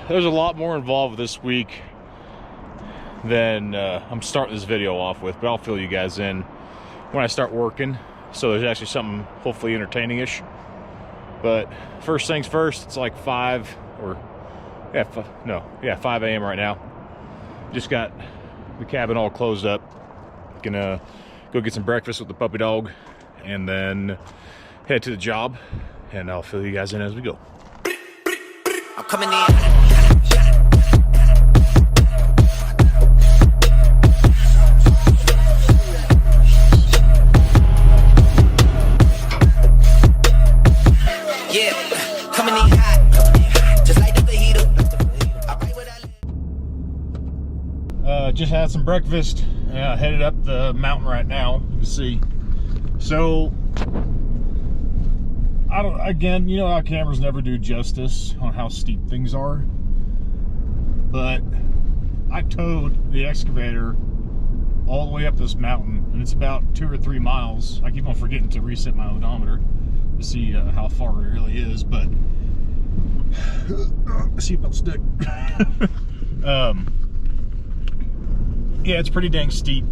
there's a lot more involved this week than I'm starting this video off with, but I'll fill you guys in when I start working. So there's actually something hopefully entertaining-ish. But first things first, it's like 5 a.m. right now. Just got the cabin all closed up. Gonna go get some breakfast with the puppy dog and then head to the job, and I'll fill you guys in as we go. I'm coming in. Yeah, coming in hot. Just like the fajita. Just had some breakfast. Headed up the mountain right now. You can see. So again, you know how cameras never do justice on how steep things are, but I towed the excavator all the way up this mountain, and it's about 2 or 3 miles. I keep on forgetting to reset my odometer to see how far it really is, but seatbelt stick. Yeah, it's pretty dang steep.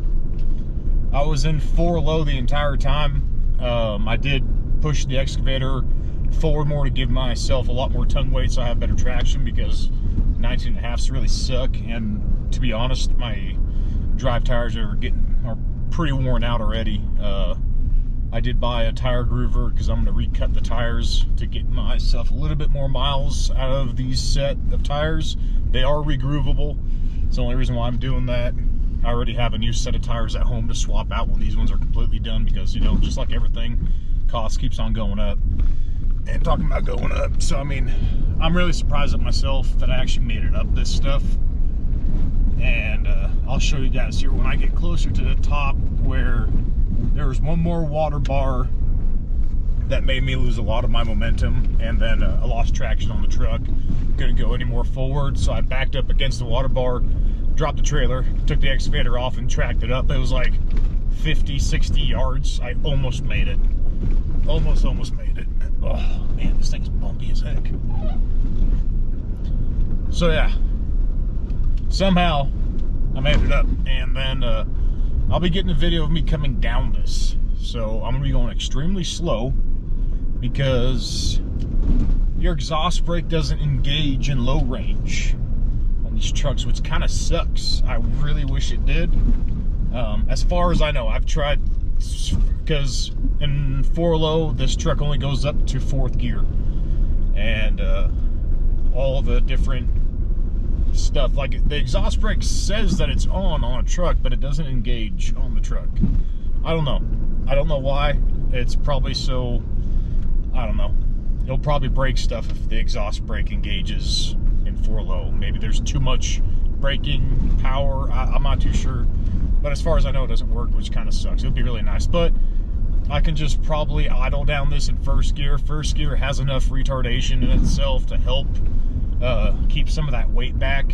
I was in 4 low the entire time. I did push the excavator forward more to give myself a lot more tongue weight so I have better traction, because 19.5s really suck, and to be honest, my drive tires are pretty worn out already. I did buy a tire groover because I'm going to recut the tires to get myself a little bit more miles out of these set of tires. They are regroovable. It's the only reason why I'm doing that. I already have a new set of tires at home to swap out when these ones are completely done, because, you know, just like everything, cost keeps on going up. And talking about going up, so I mean, I'm really surprised at myself that I actually made it up this stuff. And I'll show you guys here when I get closer to the top, where there was one more water bar that made me lose a lot of my momentum, and then I lost traction on the truck. Couldn't go any more forward, so I backed up against the water bar, dropped the trailer, took the excavator off and tracked it up. It was like 50, 60 yards. I almost made it. Almost made it. Oh man, this thing's bumpy as heck. So yeah, somehow I made it up, and then I'll be getting a video of me coming down this. So I'm gonna be going extremely slow, because your exhaust brake doesn't engage in low range on these trucks, which kind of sucks. I really wish it did. As far as I know, I've tried, because in 4 low, this truck only goes up to 4th gear, and all the different stuff, like the exhaust brake says that it's on a truck, but it doesn't engage on the truck. I don't know why. It's probably so, I don't know, it'll probably break stuff if the exhaust brake engages in 4 low. Maybe there's too much braking power. I'm not too sure, but as far as I know, it doesn't work, which kind of sucks. It would be really nice, but I can just probably idle down this in 1st gear. 1st gear has enough retardation in itself to help keep some of that weight back.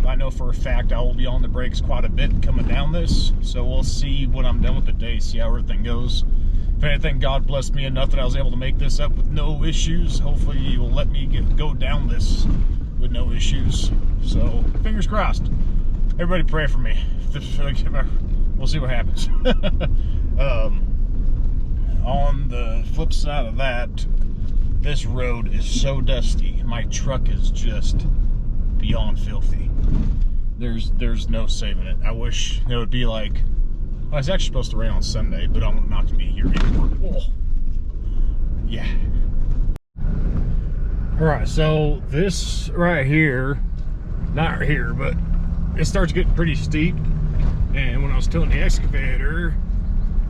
I know for a fact I will be on the brakes quite a bit coming down this, so we'll see when I'm done with the day, see how everything goes. If anything, God blessed me enough that I was able to make this up with no issues. Hopefully you will let me go down this with no issues. So fingers crossed. Everybody pray for me. We'll see what happens. On the flip side of that, this road is so dusty. My truck is just beyond filthy. There's no saving it. I wish it would be like, well, it's actually supposed to rain on Sunday, but I'm not going to be here anymore. Oh. Yeah. Alright, so this right here, not right here, but it starts getting pretty steep. And when I was towing the excavator,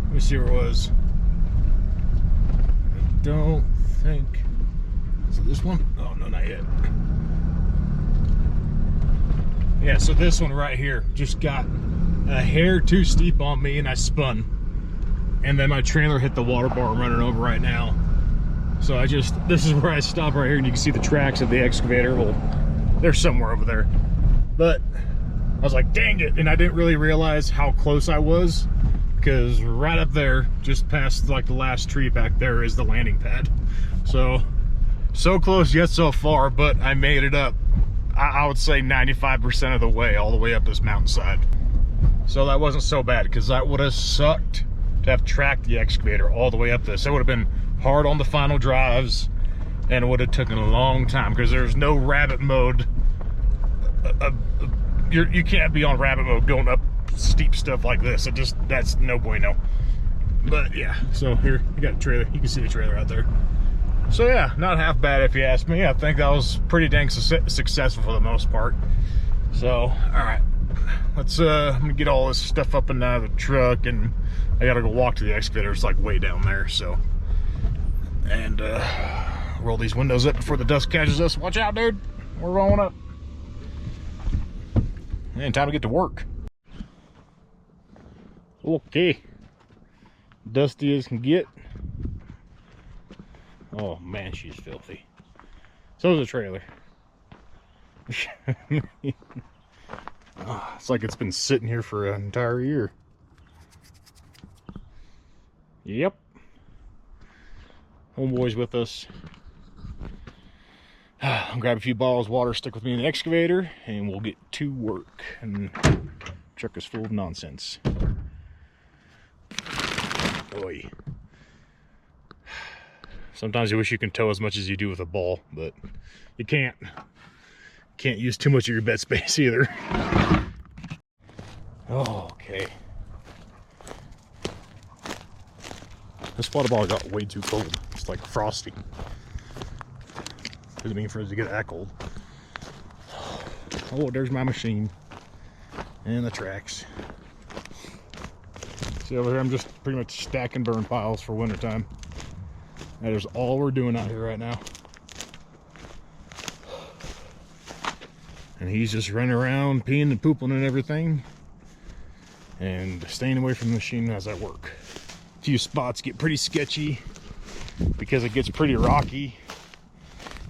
let me see where it was. I don't think, is it this one? Oh no, not yet. Yeah, so this one right here just got a hair too steep on me, and I spun, and then my trailer hit the water bar I'm running over right now. So this is where I stop right here, and you can see the tracks of the excavator. Well, they're somewhere over there, but I was like, dang it, and I didn't really realize how close I was, because right up there, just past like the last tree back there, is the landing pad. So close yet so far, but I made it up. I would say 95% of the way, all the way up this mountainside. So that wasn't so bad, because that would have sucked to have tracked the excavator all the way up this. It would have been hard on the final drives, and it would have taken a long time, because there's no rabbit mode. You can't be on rabbit mode going up steep stuff like this. That's no bueno. But yeah, so here you got a trailer. You can see the trailer out there. So yeah, not half bad if you ask me. I think that was pretty dang successful for the most part. So, all right, let's I'm gonna get all this stuff up and out of the truck, and I gotta go walk to the excavator. It's like way down there. So, and roll these windows up before the dust catches us. Watch out, dude. We're rolling up. And time to get to work. Okay, dusty as can get. Oh man, she's filthy. So is the trailer. Oh, it's like it's been sitting here for an entire year. Yep. Homeboy's with us. I'll grab a few bottles of water, stick with me in the excavator, and we'll get to work. And the truck is full of nonsense. Oy. Sometimes you wish you can tow as much as you do with a ball, but you can't. Can't use too much of your bed space either. Oh, okay. This water bottle got way too cold. It's like frosty. Doesn't mean for it to get that cold. Oh, there's my machine and the tracks. See over here, I'm just pretty much stacking burn piles for wintertime. That is all we're doing out here right now. And he's just running around, peeing and pooping and everything, and staying away from the machine as I work. A few spots get pretty sketchy because it gets pretty rocky,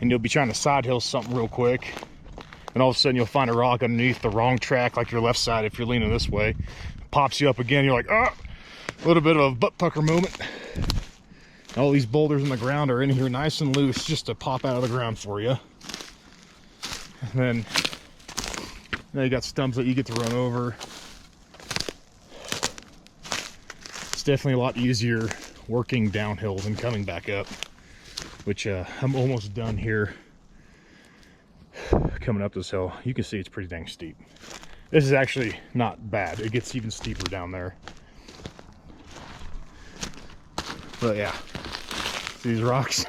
and you'll be trying to side hill something real quick, and all of a sudden you'll find a rock underneath the wrong track, like your left side if you're leaning this way. Pops you up again, you're like, ah! A little bit of a butt pucker moment. All these boulders in the ground are in here nice and loose just to pop out of the ground for you. And then now you got stumps that you get to run over. It's definitely a lot easier working downhill than coming back up, which I'm almost done here. Coming up this hill, you can see it's pretty dang steep. This is actually not bad. It gets even steeper down there. But yeah, these rocks,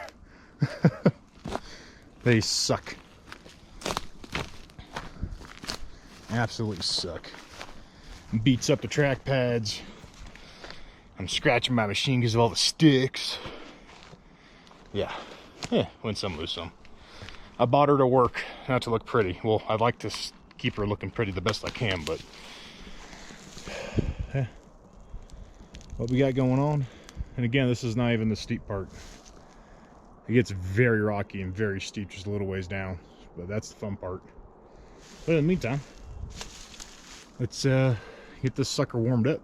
they suck. Absolutely suck. Beats up the track pads. I'm scratching my machine because of all the sticks. Yeah, win some, lose some. I bought her to work, not to look pretty. Well, I'd like to keep her looking pretty the best I can, but yeah. What we got going on. And again, this is not even the steep part. It gets very rocky and very steep just a little ways down, but that's the fun part. But in the meantime, let's get this sucker warmed up.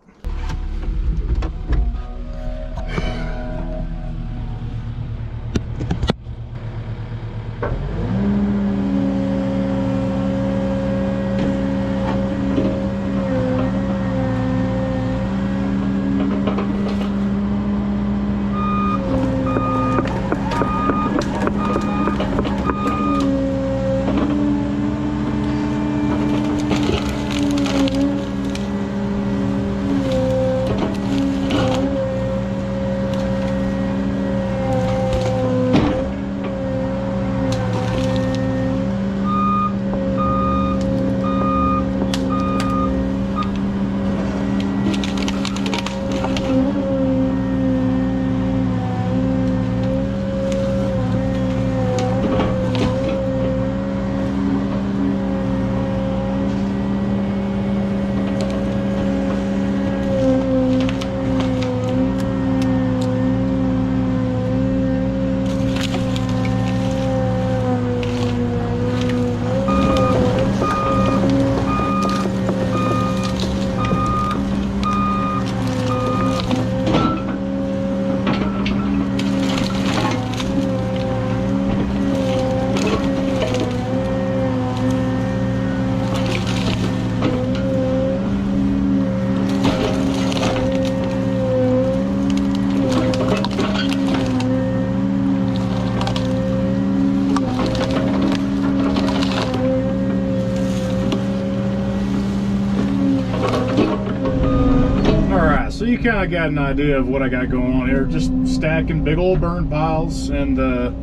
So you kind of got an idea of what I got going on here. Just stacking big old burn piles, and the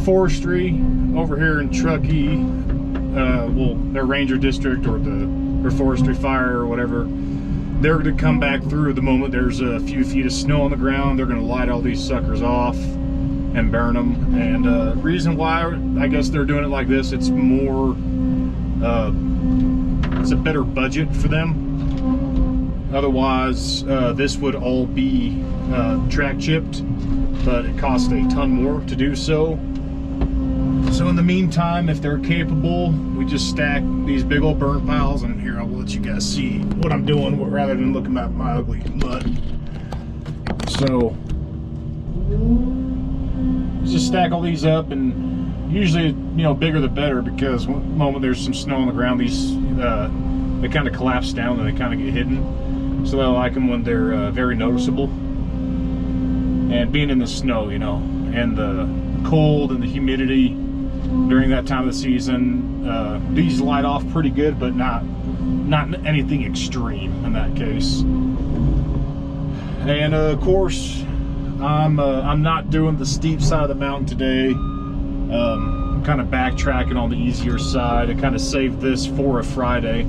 forestry over here in Truckee, well, their ranger district or their forestry fire or whatever, they're going to come back through the moment there's a few feet of snow on the ground. They're going to light all these suckers off and burn them. And reason why I guess they're doing it like this, it's more, it's a better budget for them. Otherwise, this would all be track chipped, but it costs a ton more to do so. So in the meantime, if they're capable, we just stack these big old burn piles, and here I'll let you guys see what I'm doing rather than looking at my ugly mud. So just stack all these up, and usually, you know, bigger the better, because the moment there's some snow on the ground, these they kind of collapse down and they kind of get hidden. So I like them when they're very noticeable. And being in the snow, you know, and the cold and the humidity during that time of the season, these light off pretty good, but not anything extreme in that case. And of course, I'm not doing the steep side of the mountain today. I'm kind of backtracking on the easier side. I kind of saved this for a Friday,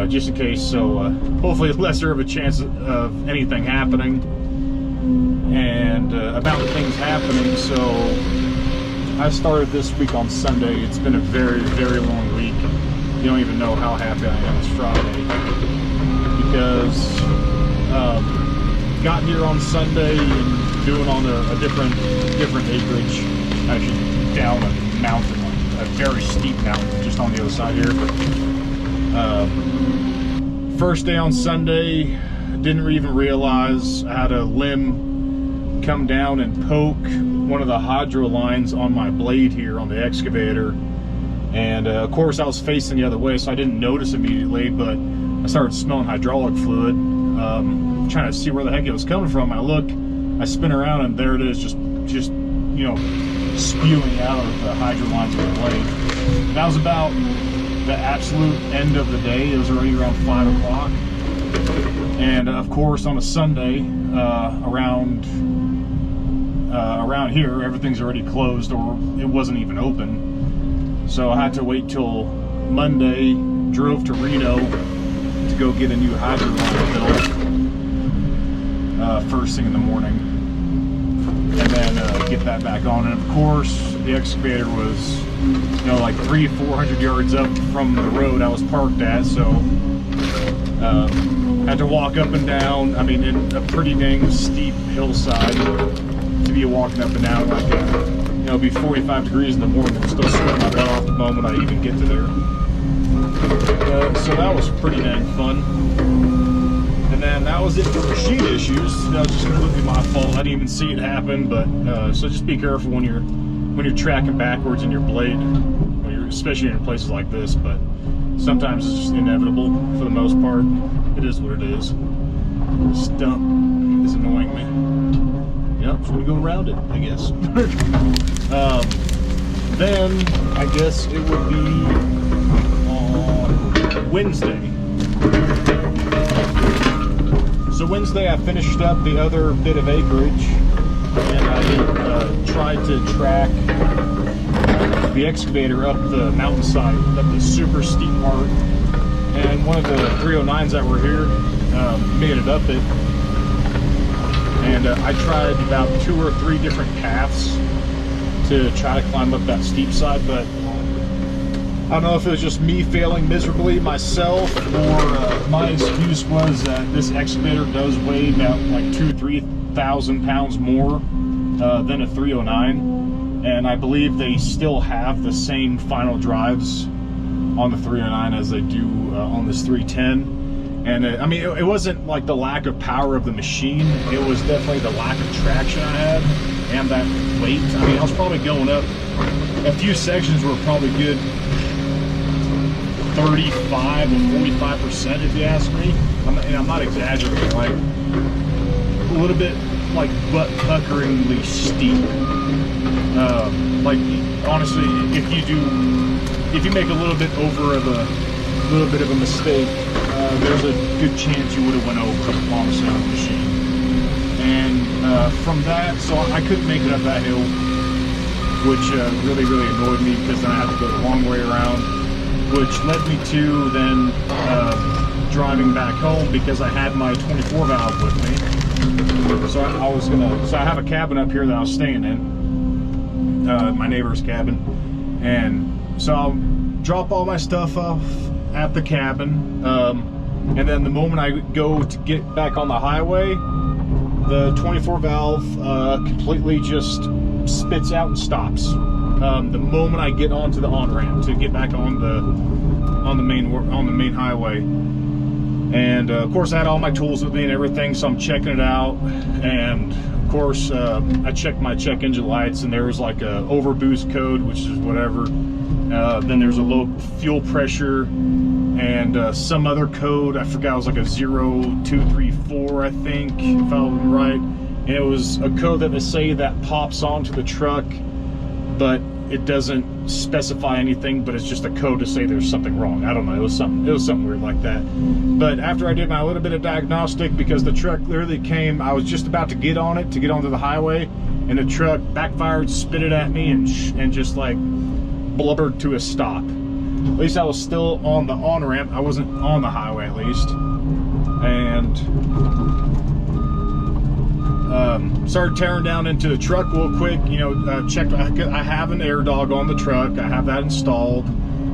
just in case. So hopefully lesser of a chance of anything happening. And about the things happening, so I started this week on Sunday. It's been a very, very long week. You don't even know how happy I am it's Friday, because got here on Sunday and doing on a different acreage, actually down a mountain, a very steep mountain just on the other side here. First day on Sunday, didn't even realize I had a limb come down and poke one of the hydro lines on my blade here on the excavator. And of course I was facing the other way, so I didn't notice immediately, but I started smelling hydraulic fluid, trying to see where the heck it was coming from. I look, I spin around, and there it is, just you know, spewing out of the hydro lines of the blade. That was about the absolute end of the day. It was already around 5 o'clock. And of course on a Sunday, around here, everything's already closed, or it wasn't even open. So I had to wait till Monday, drove to Reno to go get a new hydro line built first thing in the morning, and then get that back on. And of course the excavator was, you know, like 300-400 yards up from the road I was parked at, so had to walk up and down. I mean, in a pretty dang steep hillside to be walking up and down, like you know, it'd be 45 degrees in the morning. I'm still sweating my butt off the moment I even get to there. So that was pretty dang fun. And then that was it for machine issues. That was just completely my fault. I didn't even see it happen. But so just be careful when you're tracking backwards in your blade, especially in places like this. But sometimes it's just inevitable for the most part. It is what it is. This stump is annoying me. Yep, so we go around it, I guess. Then I guess it would be on Wednesday. So Wednesday I finished up the other bit of acreage, and I tried to track the excavator up the mountainside, up the super steep part. And one of the 309s that were here made it up it. And I tried about 2 or 3 different paths to try to climb up that steep side, but I don't know if it was just me failing miserably myself, or my excuse was that this excavator does weigh about like 2,000–3,000 pounds more than a 309, and I believe they still have the same final drives on the 309 as they do on this 310. And I mean, it wasn't like the lack of power of the machine, it was definitely the lack of traction I had and that weight. I mean, I was probably going up, a few sections were probably good 35 or 45% if you ask me. I'm not exaggerating, like a little bit like butt-puckeringly steep. Like honestly, if you make a little bit over the little bit of a mistake, there's a good chance you would have went over the palm sound machine. And from that, so I couldn't make it up that hill, which really annoyed me, because then I had to go the long way around, which led me to then driving back home, because I had my 24 valve with me. So I have a cabin up here that I was staying in, my neighbor's cabin, and so I'll drop all my stuff off at the cabin, and then the moment I go to get back on the highway, the 24 valve completely just spits out and stops. The moment I get onto the on-ramp to get back on the main highway. And of course I had all my tools with me and everything, so I'm checking it out, and of course I checked my check engine lights, and there was like a overboost code, which is whatever. Then there's a low fuel pressure and some other code, I forgot, it was like a 0234, I think, if I was right. And it was a code that they say that pops onto the truck, but it doesn't specify anything, but it's just a code to say there's something wrong. I don't know, it was something weird like that. But after I did my little bit of diagnostic, because the truck literally came, I was just about to get on it to get onto the highway, and the truck backfired, spit it at me, and just like blubbered to a stop. At least I was still on the on-ramp. I wasn't on the highway, at least. And started tearing down into the truck real quick. You know, checked. I have an air dog on the truck. I have that installed.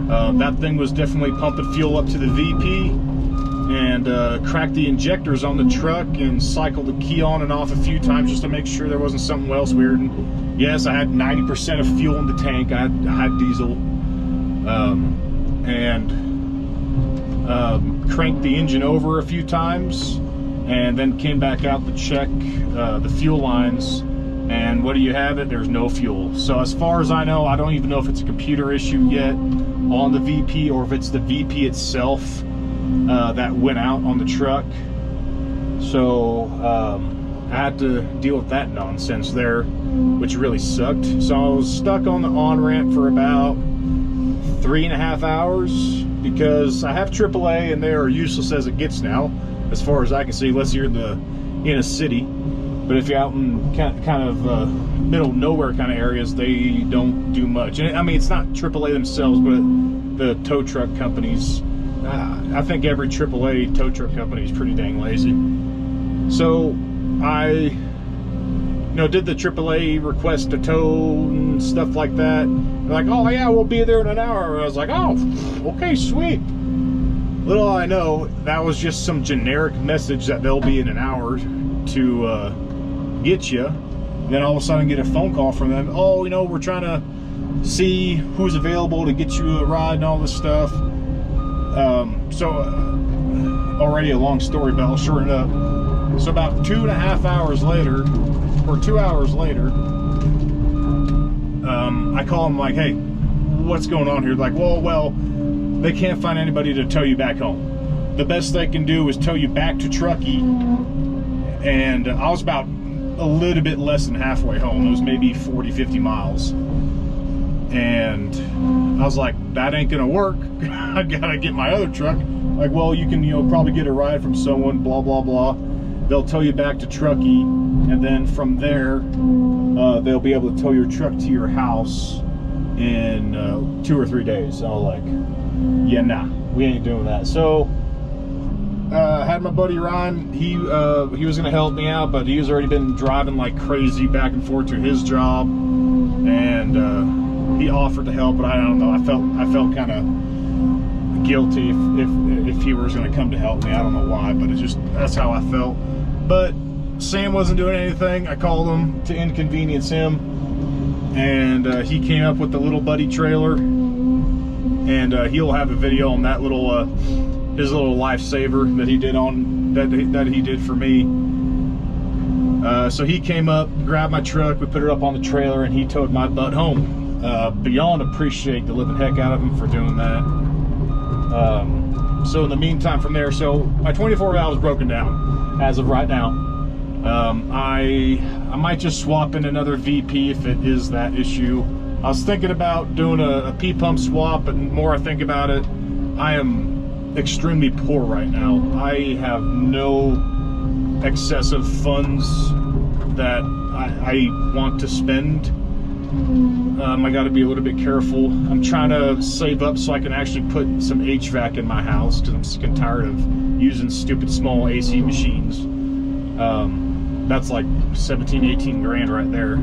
That thing was definitely pumping fuel up to the VP, and cracked the injectors on the truck and cycled the key on and off a few times just to make sure there wasn't something else weird. And yes, I had 90% of fuel in the tank. I had diesel, cranked the engine over a few times, and then came back out to check the fuel lines, and what do you have? There's no fuel. So as far as I know, I don't even know if it's a computer issue yet on the VP, or if it's the VP itself that went out on the truck. So I had to deal with that nonsense there, which really sucked. So I was stuck on the on-ramp for about 3.5 hours, because I have AAA and they are useless as it gets now, as far as I can see, unless you're in a city. But if you're out in kind of middle of nowhere kind of areas, they don't do much. And I mean, it's not AAA themselves, but the tow truck companies. I think every AAA tow truck company is pretty dang lazy. So I, did the AAA request to tow and stuff like that. They're like, oh yeah, we'll be there in an hour. And I was like, oh, okay, sweet. Little I know, that was just some generic message that they'll be in an hour to get you. And then all of a sudden get a phone call from them. Oh, we're trying to see who's available to get you a ride and all this stuff. Already a long story, but I'll shorten it up. So about 2.5 hours later, or 2 hours later, I call them like, hey, what's going on here? Like, well, they can't find anybody to tow you back home. The best they can do is tow you back to Truckee. And I was about a little bit less than halfway home. It was maybe 40-50 miles. And I was like, that ain't gonna work. I gotta get my other truck. Like, well, you can, probably get a ride from someone, blah, blah, blah. They'll tow you back to Truckee, and then from there, they'll be able to tow your truck to your house in 2 or 3 days. I was like, yeah, nah, we ain't doing that. So I had my buddy Ron. He was gonna help me out, but he's already been driving like crazy back and forth to his job, and he offered to help, but I don't know. I felt kind of guilty if he was going to come to help me. I don't know why, but that's how I felt. But Sam wasn't doing anything. I called him to inconvenience him, and he came up with the little buddy trailer, and he'll have a video on that little his little lifesaver that he did for me. So he came up, grabbed my truck, we put it up on the trailer, and he towed my butt home. Beyond appreciate the living heck out of him for doing that. So in the meantime from there, so my 24 valve is broken down as of right now. I might just swap in another VP if it is that issue. I was thinking about doing a P-pump swap, but the more I think about it, I am extremely poor right now. I have no excessive funds that I want to spend. I got to be a little bit careful. I'm trying to save up so I can actually put some HVAC in my house, because I'm sick and tired of using stupid small AC machines. That's like 17, 18 grand right there.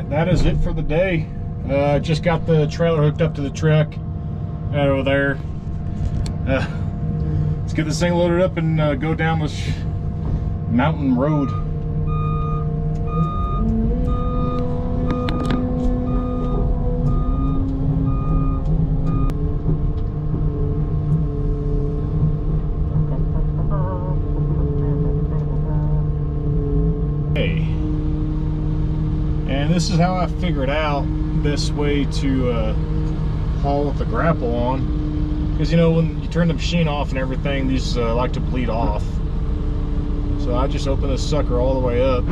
That is it for the day. Just got the trailer hooked up to the truck right over there. Let's get this thing loaded up and go down this mountain road. Hey, and this is how I figured out best way to haul with the grapple on. Because, you know, when you turn the machine off and everything, these like to bleed off. So I just open this sucker all the way up,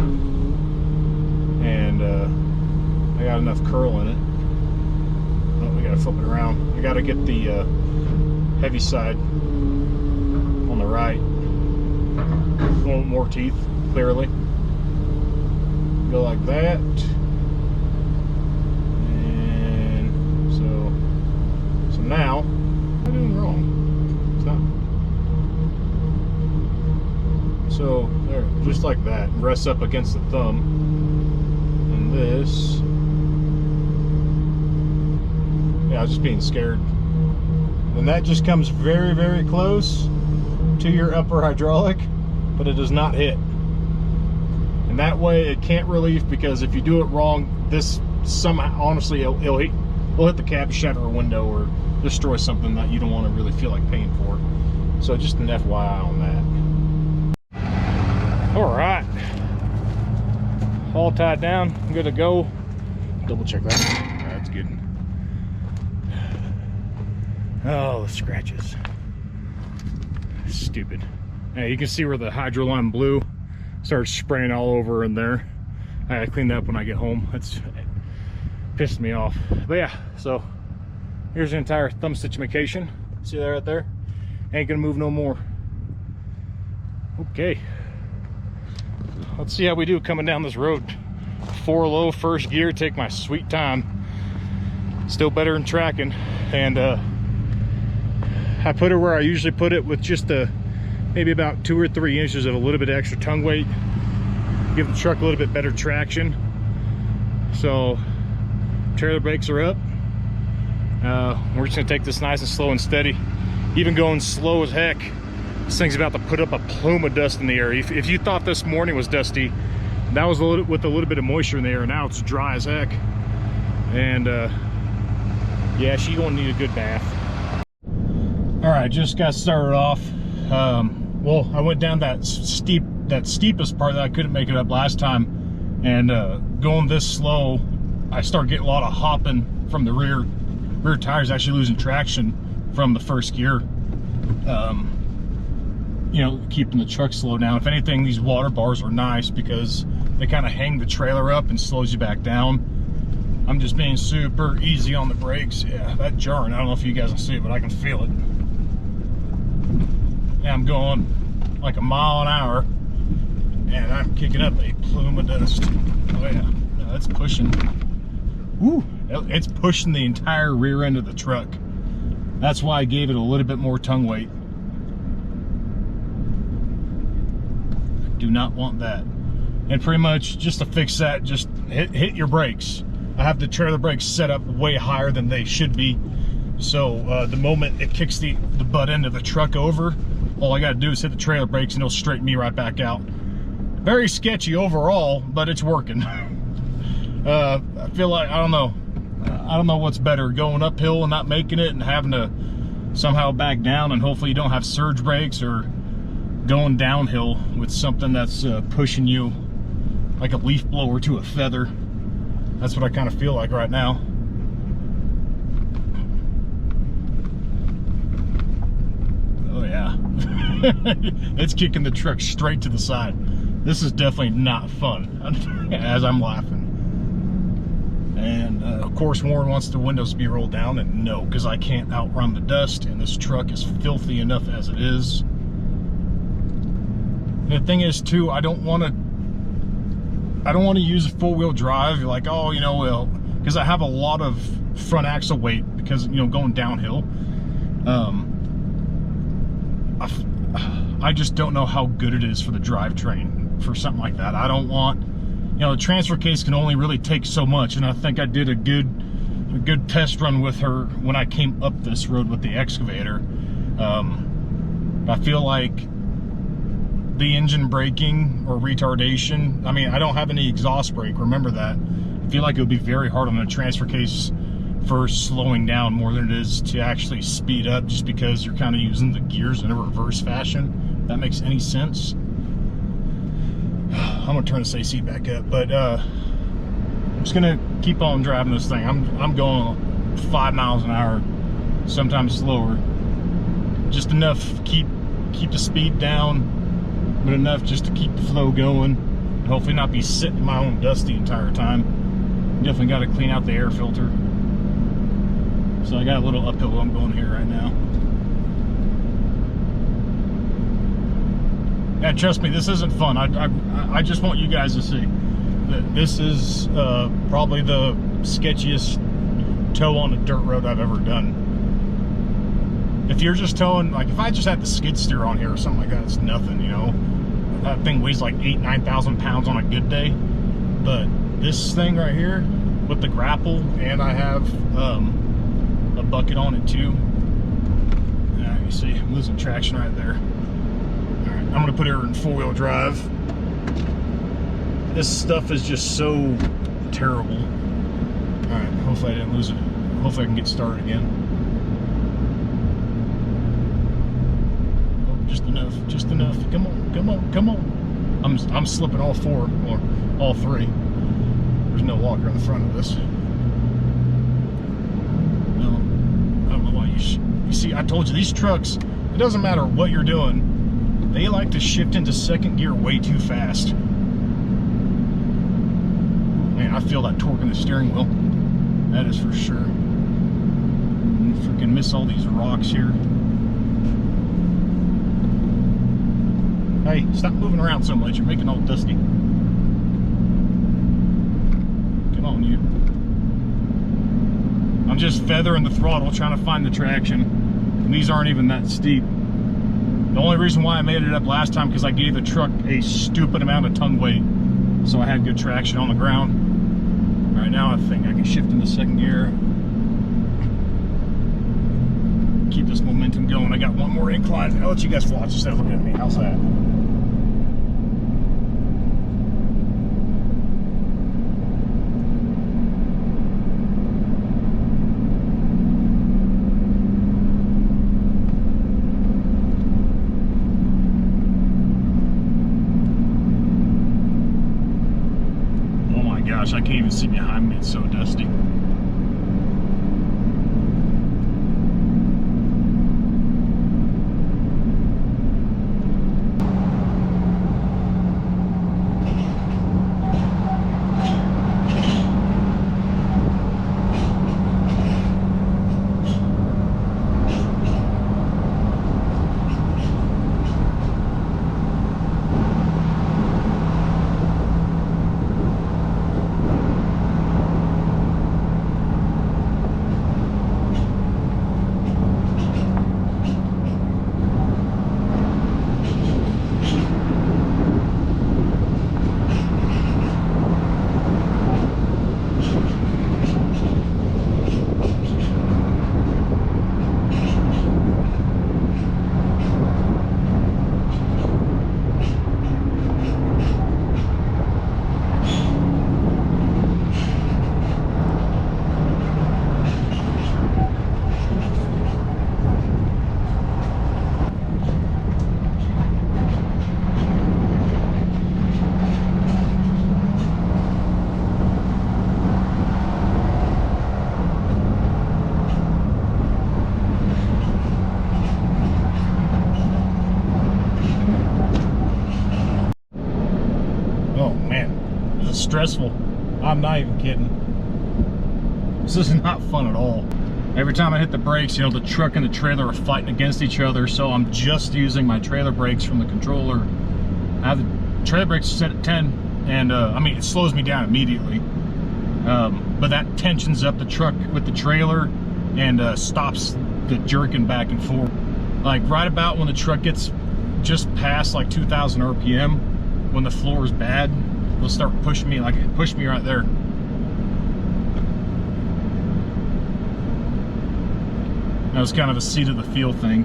and I got enough curl in it. Oh, we gotta flip it around. I gotta get the heavy side on the right. A little more teeth, clearly. Go like that. And so now, what am I doing wrong? It's not. So there, just like that, rests up against the thumb. And this, yeah, I was just being scared. And that just comes very, very close to your upper hydraulic, but it does not hit. And that way it can't relief, because if you do it wrong, this somehow, honestly, it'll hit the cab, shatter a window, or destroy something that you don't want to really feel like paying for. So just an FYI on that. All right, all tied down, I'm good to go. Double check that. That's good. Oh, the scratches. Stupid. Hey, you can see where the hydro line blew. Started spraying all over in there. I gotta clean that up when I get home. It pissed me off. But yeah, so here's the entire thumb stitchmication. See that right there? Ain't gonna move no more. Okay. Let's see how we do coming down this road. 4 low, first gear, take my sweet time. Still better than tracking. And I put it where I usually put it, with just maybe about 2 or 3 inches of a little bit of extra tongue weight. Give the truck a little bit better traction. So trailer brakes are up. We're just gonna take this nice and slow and steady. Even going slow as heck, this thing's about to put up a plume of dust in the air. If you thought this morning was dusty, that was with a little bit of moisture in the air. Now it's dry as heck. And yeah, she's gonna need a good bath. All right, just got started off. Well, I went down that steepest part that I couldn't make it up last time, and going this slow, I start getting a lot of hopping from the rear tires, actually losing traction from the first gear. You know, keeping the truck slow down. If anything, these water bars are nice because they kind of hang the trailer up and slows you back down. I'm just being super easy on the brakes. Yeah, that jarring, I don't know if you guys can see it, but I can feel it. Yeah, I'm going like a mile an hour, and I'm kicking up a plume of dust. Oh yeah, that's pushing. Woo, it's pushing the entire rear end of the truck. That's why I gave it a little bit more tongue weight. I do not want that. And pretty much just to fix that, just hit your brakes. I have the trailer brakes set up way higher than they should be. So the moment it kicks the butt end of the truck over, all I gotta do is hit the trailer brakes and it'll straighten me right back out. Very sketchy overall, but it's working. I feel like, I don't know what's better, going uphill and not making it and having to somehow back down, and hopefully you don't have surge brakes, or going downhill with something that's pushing you like a leaf blower to a feather. That's what I kind of feel like right now. Oh yeah. It's kicking the truck straight to the side. This is definitely not fun, as I'm laughing. And of course Warren wants the windows to be rolled down, and no, because I can't outrun the dust, and this truck is filthy enough as it is. And the thing is too, I don't want to use a four-wheel drive, like, oh, you know, well, because I have a lot of front axle weight, because, you know, going downhill. I just don't know how good it is for the drivetrain for something like that. I don't want, you know, the transfer case can only really take so much, and I think I did a good test run with her when I came up this road with the excavator. I feel like the engine braking or retardation, I mean, I don't have any exhaust brake, remember that. I feel like it would be very hard on the transfer case for slowing down more than it is to actually speed up, just because you're kind of using the gears in a reverse fashion. If that makes any sense. I'm gonna turn this AC back up, but I'm just gonna keep on driving this thing. I'm going 5 miles an hour, sometimes slower. Just enough to keep the speed down, but enough just to keep the flow going. And hopefully not be sitting in my own dust the entire time. Definitely got to clean out the air filter. So I got a little uphill I'm going here right now. Yeah, trust me, this isn't fun. I just want you guys to see that this is probably the sketchiest tow on a dirt road I've ever done. If you're just towing, like if I just had the skid steer on here or something like that, it's nothing, you know. That thing weighs like 8,000–9,000 pounds on a good day. But this thing right here with the grapple, and I have a bucket on it too. Yeah, you see, I'm losing traction right there. All right, I'm gonna put it in 4-wheel drive. This stuff is just so terrible. All right, hopefully I didn't lose it. Hopefully I can get started again. Just enough. Come on. I'm slipping all 4 or all 3. There's no walker in the front of this. No, I don't know why you see, I told you, these trucks, it doesn't matter what you're doing, they like to shift into second gear way too fast. Man, I feel that torque in the steering wheel. That is for sure. Freaking miss all these rocks here. Hey, stop moving around so much. You're making all dusty. Come on, you. I'm just feathering the throttle, trying to find the traction. And these aren't even that steep. The only reason why I made it up last time, because I gave the truck a stupid amount of tongue weight. So I had good traction on the ground. Right now, I think I can shift into second gear. Keep this momentum going. I got one more incline. I'll let you guys watch instead of looking at me. How's that? Oh my gosh, I can't even see behind me. It's so dusty. Stressful. I'm not even kidding. This is not fun at all. Every time I hit the brakes, you know, the truck and the trailer are fighting against each other, so I'm just using my trailer brakes from the controller. I have the trailer brakes set at 10, and I mean, it slows me down immediately. But that tensions up the truck with the trailer and stops the jerking back and forth. Like right about when the truck gets just past like 2,000 RPM, when the floor is bad, it'll start pushing me, like it pushed me right there. That was kind of a seat of the feel thing.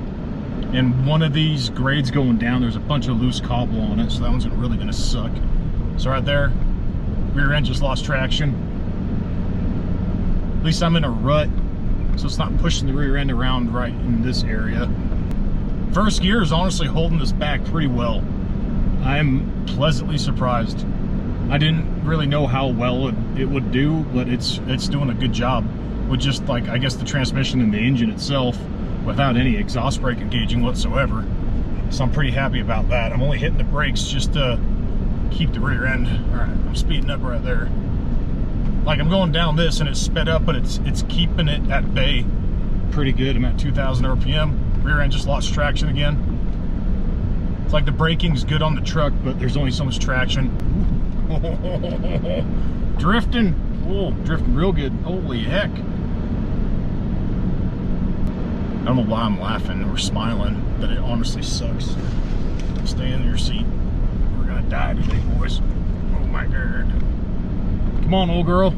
And one of these grades going down, there's a bunch of loose cobble on it, so that one's really gonna suck. So right there, rear end just lost traction. At least I'm in a rut, so it's not pushing the rear end around right in this area. First gear is honestly holding this back pretty well. I'm pleasantly surprised. I didn't really know how well it would do, but it's doing a good job with just, like, I guess the transmission and the engine itself without any exhaust brake engaging whatsoever. So I'm pretty happy about that. I'm only hitting the brakes just to keep the rear end. All right, I'm speeding up right there. Like, I'm going down this and it's sped up, but it's keeping it at bay pretty good. I'm at 2,000 RPM. Rear end just lost traction again. It's like the braking's good on the truck, but there's only so much traction. Drifting. Oh, drifting real good. Holy heck. I don't know why I'm laughing or smiling, but it honestly sucks. Stay in your seat. We're gonna die today, boys. Oh my God. Come on, old girl.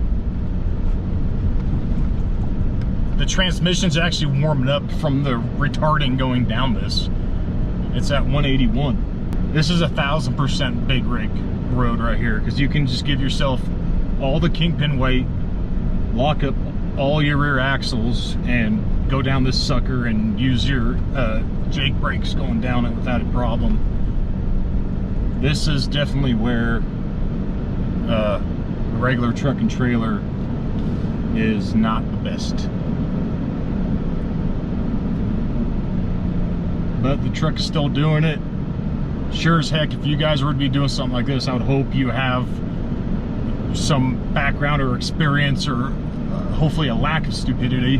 The transmission's actually warming up from the retarding going down this. It's at 181. This is 1,000% big rig road right here, because you can just give yourself all the kingpin weight, lock up all your rear axles, and go down this sucker and use your Jake brakes going down it without a problem. This is definitely where a regular truck and trailer is not the best. But the truck is still doing it. Sure as heck, if you guys were to be doing something like this, I would hope you have some background or experience, or hopefully a lack of stupidity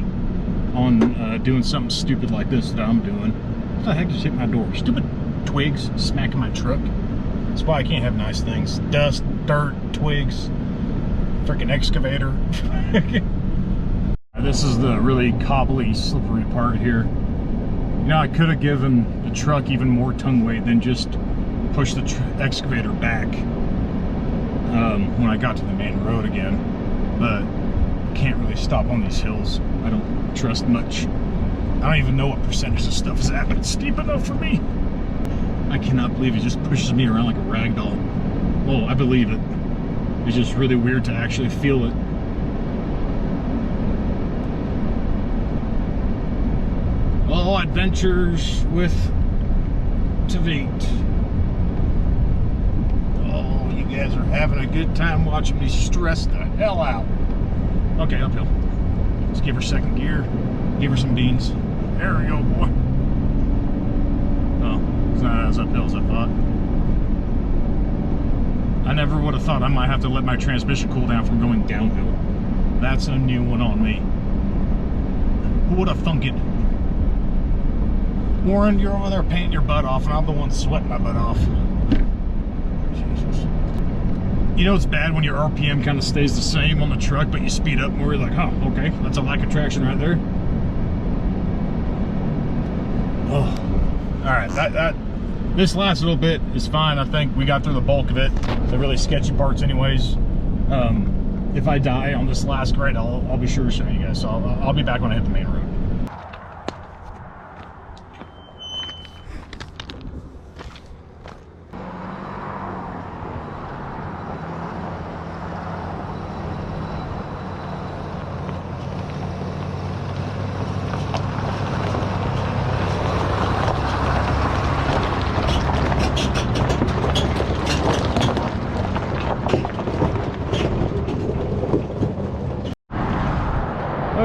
on doing something stupid like this that I'm doing. What the heck just hit my door? Stupid twigs smacking my truck. That's why I can't have nice things. Dust, dirt, twigs, freaking excavator. This is the really cobbly, slippery part here. You know, I could have given the truck even more tongue weight than just push the excavator back when I got to the main road again. But I can't really stop on these hills. I don't trust much. I don't even know what percentage of stuff is at, but it's steep enough for me. I cannot believe it just pushes me around like a rag doll. Oh, I believe it. It's just really weird to actually feel it. All adventures with Tavate. Oh, you guys are having a good time watching me stress the hell out. Okay, uphill. Let's give her second gear. Give her some beans. There we go, boy. Oh, it's not as uphill as I thought. I never would have thought I might have to let my transmission cool down from going downhill. That's a new one on me. Who would have thunk it? Warren, you're over there painting your butt off, and I'm the one sweating my butt off. Jesus. You know it's bad when your RPM kind of stays the same on the truck, but you speed up more. You're like, oh, okay, that's a lack of traction right there. Oh, all right. This last little bit is fine. I think we got through the bulk of it. The really sketchy parts, anyways. If I die on this last grade, I'll be sure to show you guys. So I'll be back when I hit the main road.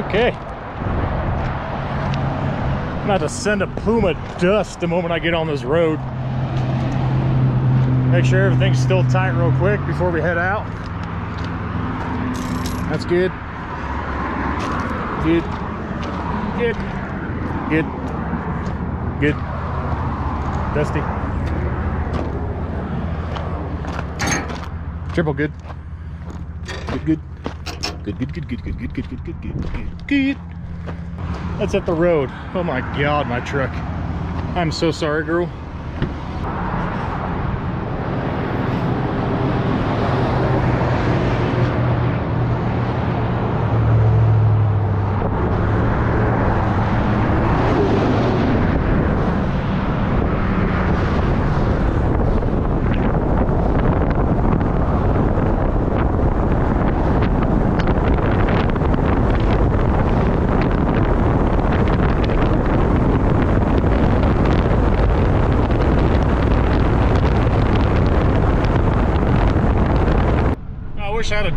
Okay. I'm about to send a plume of dust the moment I get on this road. Make sure everything's still tight real quick before we head out. That's good. Good. Good. Good. Good. Dusty. Triple good. Good, good. Good, good, good, good, good, good, good, good, good, good, good, good. That's at the road. Oh my God, my truck. I'm so sorry, girl.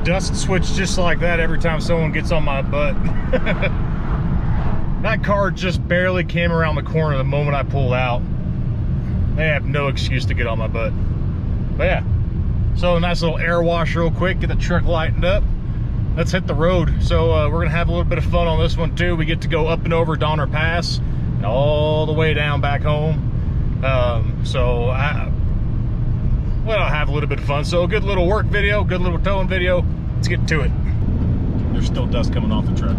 dust switch just like that every time someone gets on my butt. That car just barely came around the corner the moment I pulled out. They have no excuse to get on my butt. But yeah, so a nice little air wash real quick, get the truck lightened up. Let's hit the road. So we're gonna have a little bit of fun on this one too. We get to go up and over Donner Pass and all the way down back home. Well, I'll have a little bit of fun. So a good little work video, good little towing video. Let's get to it. There's still dust coming off the truck.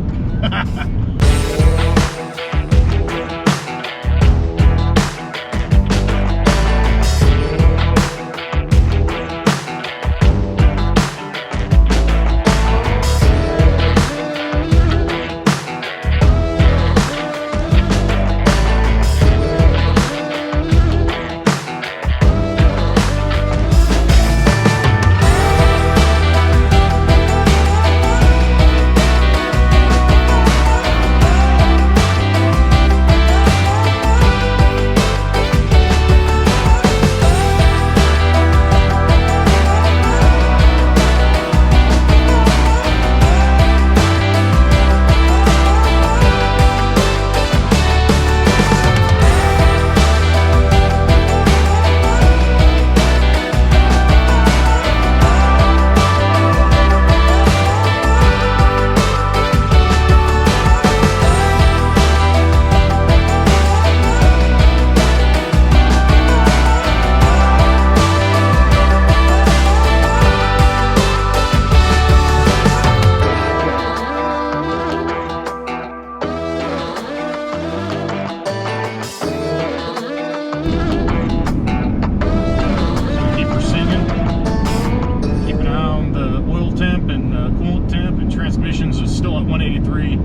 Transmissions is still at 183,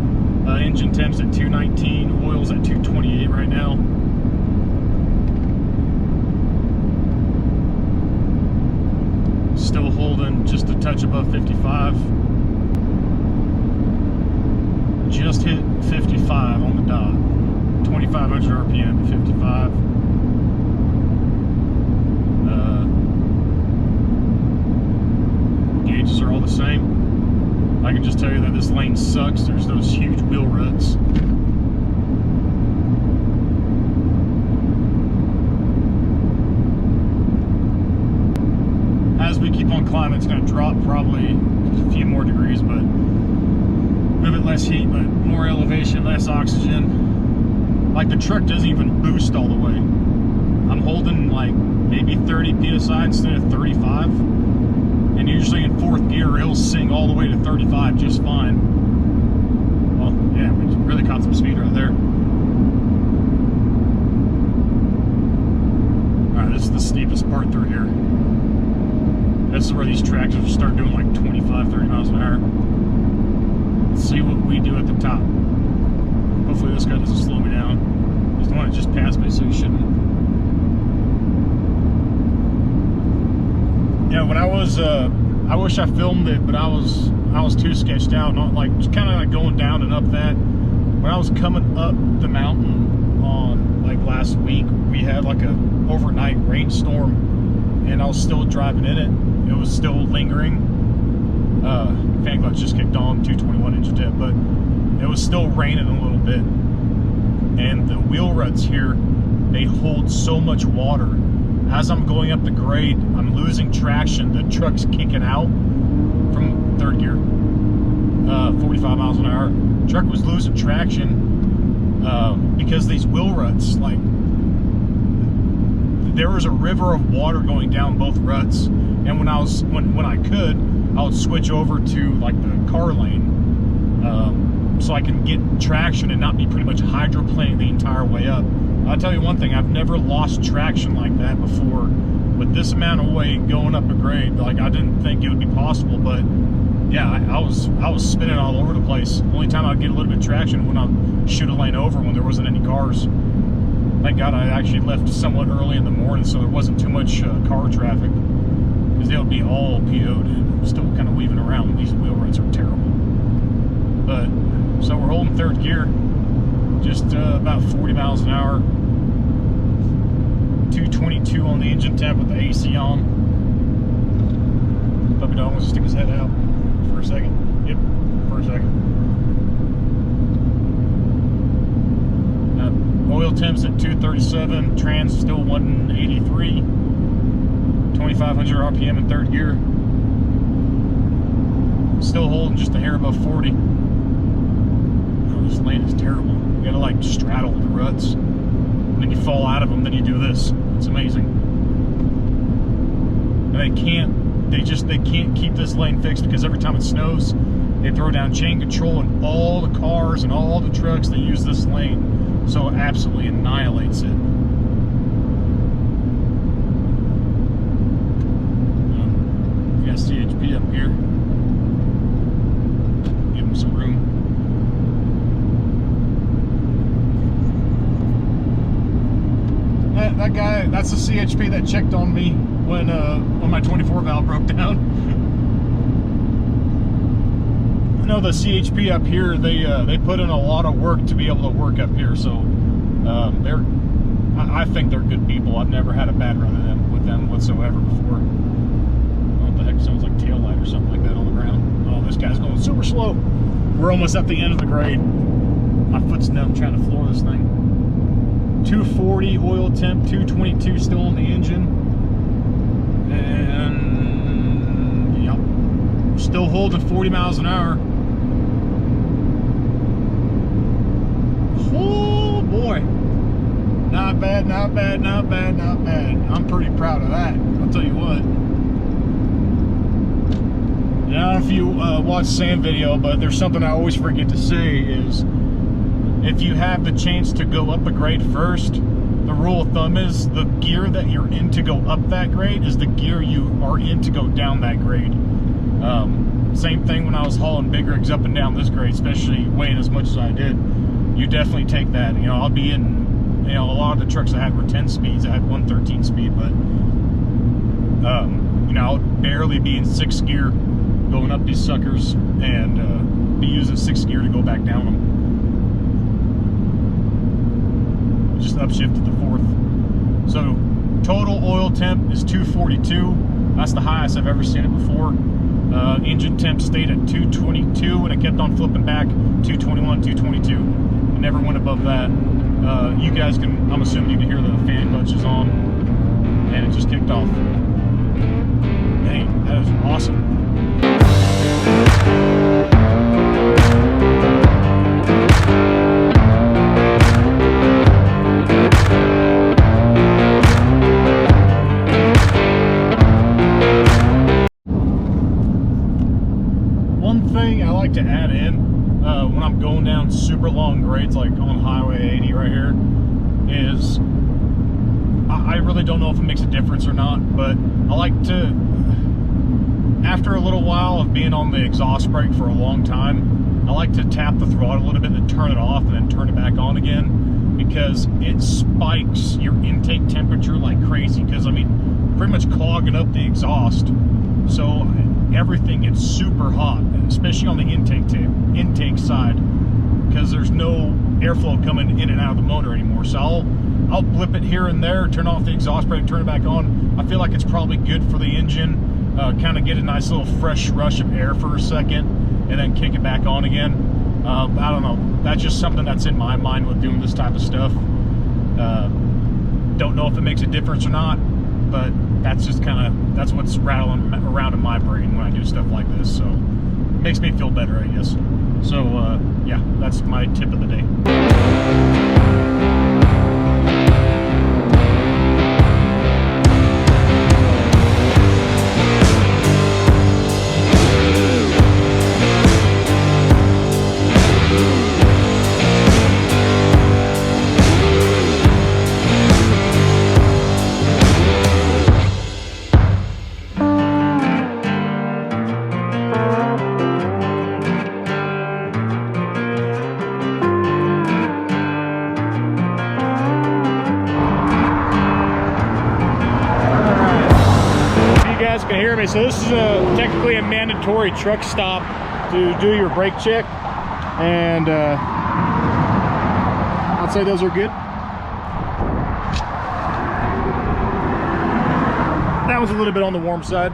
engine temps at 219, oil's at 228 right now. Still holding just a touch above 55. Just hit 55 on the dot. 2,500 RPM to 55. Gauges are all the same. I can just tell you that this lane sucks. There's those huge wheel ruts. As we keep on climbing, it's going to drop probably a few more degrees, but a little bit less heat, but more elevation, less oxygen. Like the truck doesn't even boost all the way. I'm holding like maybe 30 PSI instead of 35. And usually in fourth gear, it'll sing all the way to 35 just fine. Well, yeah, we really caught some speed right there. All right, this is the steepest part through here. This is where these tractors will start doing like 25, 30 miles an hour. Let's see what we do at the top. Hopefully this guy doesn't slow me down. He's the one that just passed me, so he shouldn't. Yeah, when I was, I wish I filmed it, but I was too sketched out. Not like, just kind of like going down and up that. When I was coming up the mountain on like last week, we had like a overnight rainstorm, and I was still driving in it. It was still lingering. Fan clutch just kicked on, 221 engine tip, but it was still raining a little bit. And the wheel ruts here, they hold so much water. As I'm going up the grade, I'm losing traction. The truck's kicking out from third gear, 45 miles an hour. Truck was losing traction because these wheel ruts, like, there was a river of water going down both ruts. And when I could, I would switch over to like the car lane so I can get traction and not be pretty much hydroplaning the entire way up. I'll tell you one thing, I've never lost traction like that before. With this amount of weight going up a grade, like, I didn't think it would be possible, but yeah, I was spinning all over the place. Only time I'd get a little bit of traction when I shoot a lane over when there wasn't any cars. Thank God I actually left somewhat early in the morning, so there wasn't too much car traffic, because they would be all PO'd and still kind of weaving around. These wheel ruts are terrible. But so we're holding third gear, just about 40 miles an hour. 222 on the engine temp with the AC on. Puppy dog wants to stick his head out. for a second. Yep, for a second. Oil temps at 237, trans still 183, 2,500 RPM in third gear. Still holding just a hair above 40. Oh, this lane is terrible. You gotta like straddle the ruts. And then you fall out of them, then you do this. It's amazing. And they can't keep this lane fixed because every time it snows, they throw down chain control and all the cars and all the trucks that use this lane. So it absolutely annihilates it. You got CHP up here. Give him some room. That guy, that's the CHP that checked on me when my 24 valve broke down. I know the CHP up here, they put in a lot of work to be able to work up here, so I think they're good people. I've never had a bad run with them whatsoever before. I don't know what the heck, sounds like tail light or something like that on the ground. Oh, this guy's going super slow. We're almost at the end of the grade. My foot's numb trying to floor this thing. 240 oil temp, 222 still on the engine, and yep, still holding 40 miles an hour. Oh boy, not bad, not bad, not bad, not bad. I'm pretty proud of that, I'll tell you what. And I don't know if you watched Sam video, but there's something I always forget to say is, if you have the chance to go up a grade first, the rule of thumb is the gear that you're in to go up that grade is the gear you are in to go down that grade. Same thing when I was hauling big rigs up and down this grade, especially weighing as much as I did. You definitely take that. You know, I'll be in, you know, a lot of the trucks I had were 10 speeds. I had 113 speed, but, you know, I'll barely be in 6th gear going up these suckers and be using 6th gear to go back down them. Just upshifted the 4th. So total oil temp is 242. That's the highest I've ever seen it before. Engine temp stayed at 222 and it kept on flipping back. 221, 222. It never went above that. You guys can, I'm assuming you can hear the fan clutch is on, and it just kicked off. Dang, that is awesome. To add in when I'm going down super long grades like on Highway 80 right here is I really don't know if it makes a difference or not, but I like to, after a little while of being on the exhaust brake for a long time, I like to tap the throttle a little bit and turn it off and then turn it back on again, because it spikes your intake temperature like crazy, because I mean pretty much clogging up the exhaust, so everything gets super hot, especially on the intake side, because there's no airflow coming in and out of the motor anymore. So I'll blip it here and there, turn off the exhaust brake, turn it back on. I feel like it's probably good for the engine, kind of get a nice little fresh rush of air for a second and then kick it back on again. I don't know, that's just something that's in my mind with doing this type of stuff. Don't know if it makes a difference or not, but that's just kind of, that's what's rattling around in my brain when I do stuff like this. So it makes me feel better, I guess. So yeah, that's my tip of the day. Can hear me. So this is technically a mandatory truck stop to do your brake check, and I'd say those are good. That was a little bit on the warm side.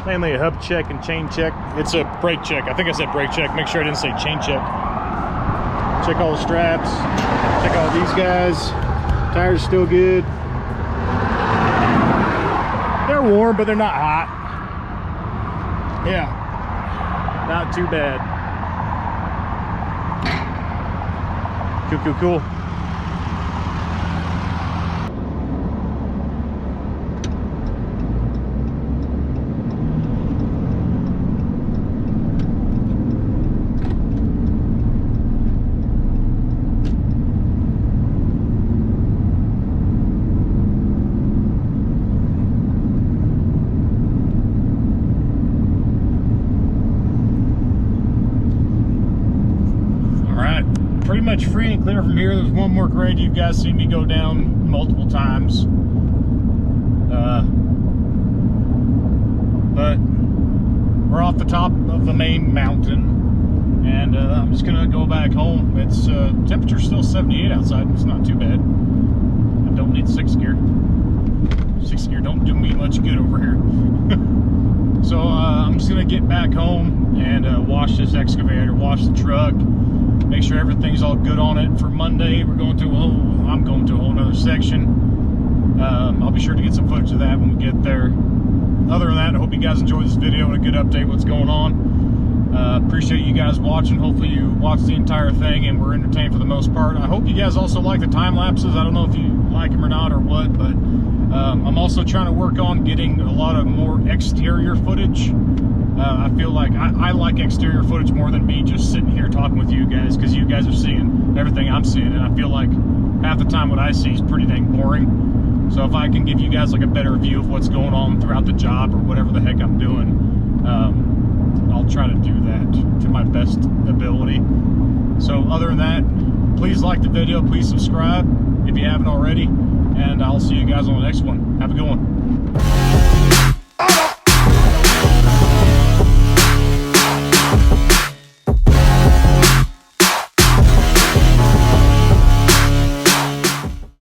Mainly a hub check and chain check. It's a brake check. I think I said brake check. Make sure I didn't say chain check. Check all the straps. Check all these guys. Tires still good. They're warm, but they're not hot. Yeah, not too bad. Cool. Pretty much free and clear from here. There's one more grade you guys see me go down multiple times. But we're off the top of the main mountain, and I'm just gonna go back home. It's temperature's still 78 outside. It's not too bad. I don't need 6th gear. 6th gear don't do me much good over here. So I'm just gonna get back home and wash this excavator, wash the truck, make sure everything's all good on it for Monday. I'm going to a whole nother section. I'll be sure to get some footage of that when we get there. Other than that, I hope you guys enjoyed this video and a good update what's going on. Appreciate you guys watching. Hopefully you watched the entire thing and were entertained for the most part. I hope you guys also like the time lapses. I don't know if you like them or not or what, but I'm also trying to work on getting a lot of more exterior footage. I feel like I like exterior footage more than me just sitting here talking with you guys, because you guys are seeing everything I'm seeing, and I feel like half the time what I see is pretty dang boring. So if I can give you guys like a better view of what's going on throughout the job or whatever the heck I'm doing, I'll try to do that to my best ability. So other than that, please like the video, please subscribe if you haven't already, and I'll see you guys on the next one. Have a good one.